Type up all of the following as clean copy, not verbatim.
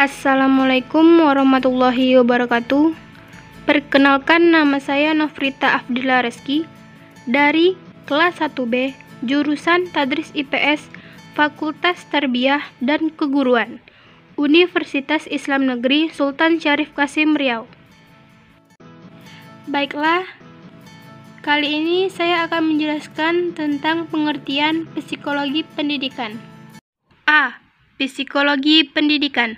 Assalamualaikum warahmatullahi wabarakatuh. Perkenalkan, nama saya Nofrita Afdila Reski dari kelas 1B, jurusan Tadris IPS, Fakultas Tarbiyah dan Keguruan, Universitas Islam Negeri Sultan Syarif Kasim Riau. Baiklah, kali ini saya akan menjelaskan tentang pengertian psikologi pendidikan. A. Psikologi pendidikan.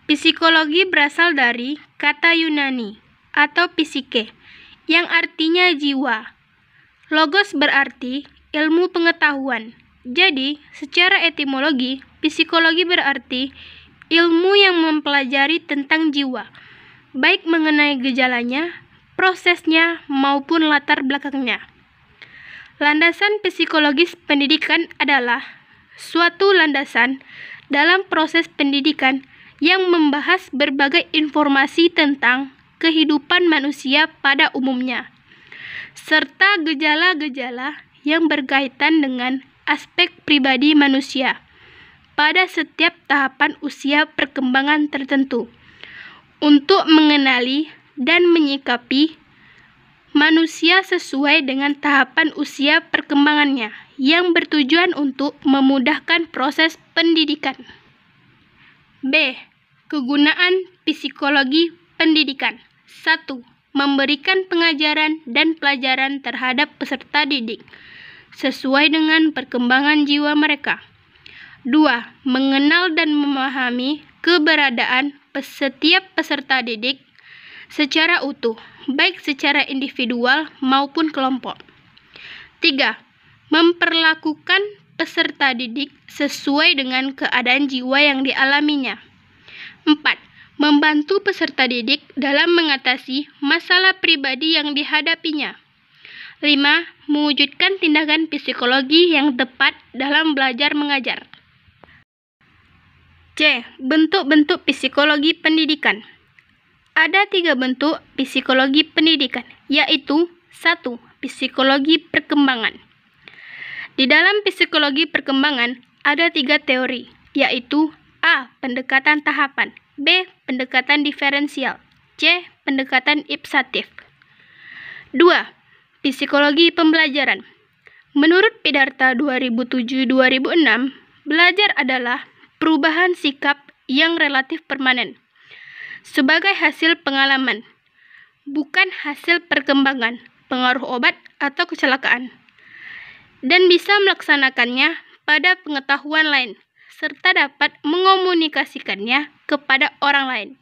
Psikologi berasal dari kata Yunani atau psike yang artinya jiwa. Logos berarti ilmu pengetahuan. Jadi, secara etimologi, psikologi berarti ilmu yang mempelajari tentang jiwa, baik mengenai gejalanya, prosesnya, maupun latar belakangnya. Landasan psikologis pendidikan adalah suatu landasan dalam proses pendidikan yang membahas berbagai informasi tentang kehidupan manusia pada umumnya, serta gejala-gejala yang berkaitan dengan aspek pribadi manusia pada setiap tahapan usia perkembangan tertentu, untuk mengenali dan menyikapi manusia sesuai dengan tahapan usia perkembangannya, yang bertujuan untuk memudahkan proses pendidikan. B. Kegunaan psikologi pendidikan. 1. Memberikan pengajaran dan pelajaran terhadap peserta didik sesuai dengan perkembangan jiwa mereka. 2. Mengenal dan memahami keberadaan setiap peserta didik secara utuh, baik secara individual maupun kelompok. 3. Memperlakukan peserta didik sesuai dengan keadaan jiwa yang dialaminya. 4. Membantu peserta didik dalam mengatasi masalah pribadi yang dihadapinya. 5. Mewujudkan tindakan psikologi yang tepat dalam belajar mengajar. C. Bentuk-bentuk psikologi pendidikan. Ada 3 bentuk psikologi pendidikan, yaitu 1. Psikologi perkembangan. Di dalam psikologi perkembangan ada 3 teori, yaitu A. Pendekatan tahapan, B. Pendekatan diferensial, C. Pendekatan ipsatif. 2. Psikologi pembelajaran. Menurut Pidarta 2007-2006, belajar adalah perubahan sikap yang relatif permanen sebagai hasil pengalaman, bukan hasil perkembangan, pengaruh obat, atau kecelakaan, dan bisa melaksanakannya pada pengetahuan lain, serta dapat mengomunikasikannya kepada orang lain.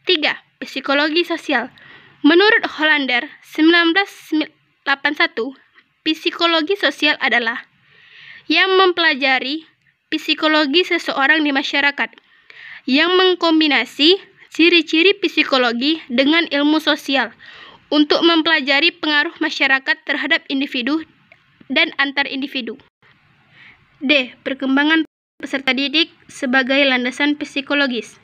3. Psikologi sosial. Menurut Hollander 1981, psikologi sosial adalah yang mempelajari psikologi seseorang di masyarakat, yang mengkombinasi ciri-ciri psikologi dengan ilmu sosial untuk mempelajari pengaruh masyarakat terhadap individu dan antar individu. D. Perkembangan peserta didik sebagai landasan psikologis.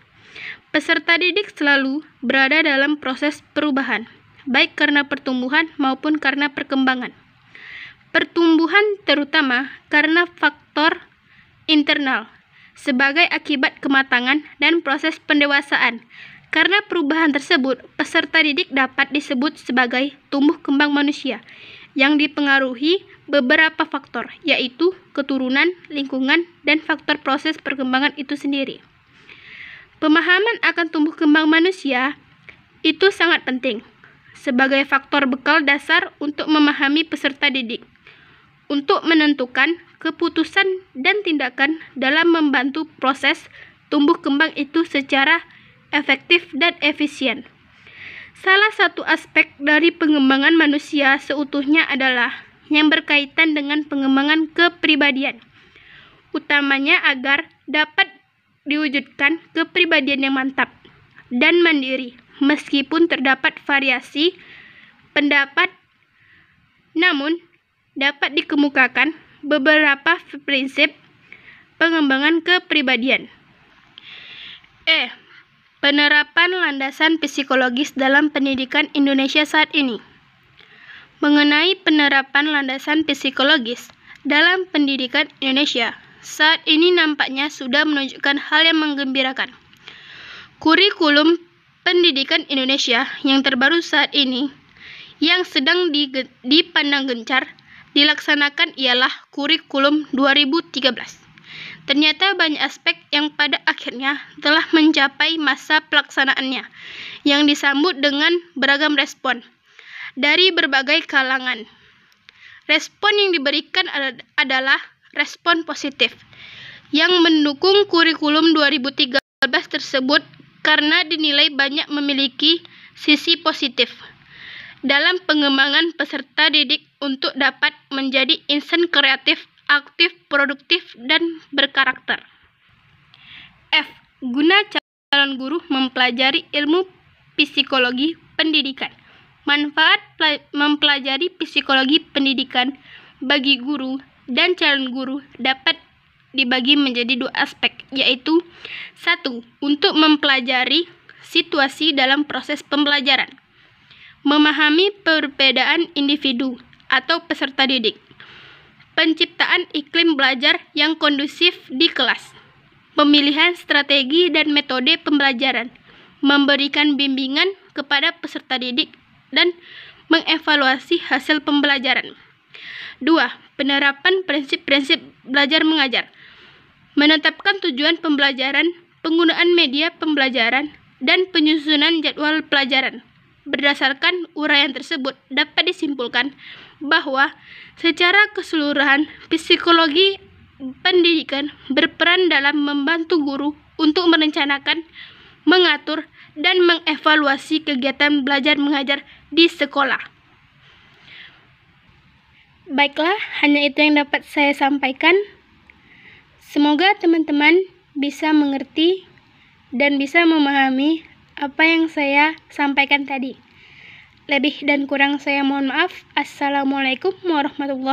Peserta didik selalu berada dalam proses perubahan, baik karena pertumbuhan maupun karena perkembangan. Pertumbuhan terutama karena faktor internal, sebagai akibat kematangan dan proses pendewasaan. Karena perubahan tersebut, peserta didik dapat disebut sebagai tumbuh kembang manusia yang dipengaruhi beberapa faktor, yaitu keturunan, lingkungan, dan faktor proses perkembangan itu sendiri. Pemahaman akan tumbuh kembang manusia itu sangat penting sebagai faktor bekal dasar untuk memahami peserta didik, untuk menentukan keputusan dan tindakan dalam membantu proses tumbuh kembang itu secara efektif dan efisien. Salah satu aspek dari pengembangan manusia seutuhnya adalah yang berkaitan dengan pengembangan kepribadian, utamanya agar dapat diwujudkan kepribadian yang mantap dan mandiri, meskipun terdapat variasi pendapat, namun dapat dikemukakan beberapa prinsip pengembangan kepribadian. E. Penerapan landasan psikologis dalam pendidikan Indonesia saat ini. Mengenai penerapan landasan psikologis dalam pendidikan Indonesia saat ini nampaknya sudah menunjukkan hal yang menggembirakan. Kurikulum pendidikan Indonesia yang terbaru saat ini, yang sedang dipandang gencar dilaksanakan ialah kurikulum 2013. Ternyata banyak aspek yang pada akhirnya telah mencapai masa pelaksanaannya, yang disambut dengan beragam respon dari berbagai kalangan. Respon yang diberikan adalah respon positif, yang mendukung kurikulum 2013 tersebut karena dinilai banyak memiliki sisi positif dalam pengembangan peserta didik untuk dapat menjadi insan kreatif, aktif, produktif, dan berkarakter. F. Guna calon guru mempelajari ilmu psikologi pendidikan. Manfaat mempelajari psikologi pendidikan bagi guru dan calon guru dapat dibagi menjadi dua aspek, yaitu 1. Untuk mempelajari situasi dalam proses pembelajaran, memahami perbedaan individu atau peserta didik, penciptaan iklim belajar yang kondusif di kelas, pemilihan strategi dan metode pembelajaran, memberikan bimbingan kepada peserta didik, dan mengevaluasi hasil pembelajaran. 2. Penerapan prinsip-prinsip belajar mengajar, menetapkan tujuan pembelajaran, penggunaan media pembelajaran, dan penyusunan jadwal pelajaran. Berdasarkan uraian tersebut, dapat disimpulkan bahwa secara keseluruhan psikologi pendidikan berperan dalam membantu guru untuk merencanakan, mengatur, dan mengevaluasi kegiatan belajar mengajar di sekolah. Baiklah, hanya itu yang dapat saya sampaikan. Semoga teman-teman bisa mengerti dan bisa memahami apa yang saya sampaikan tadi. Lebih dan kurang saya mohon maaf. Assalamualaikum warahmatullahi wabarakatuh.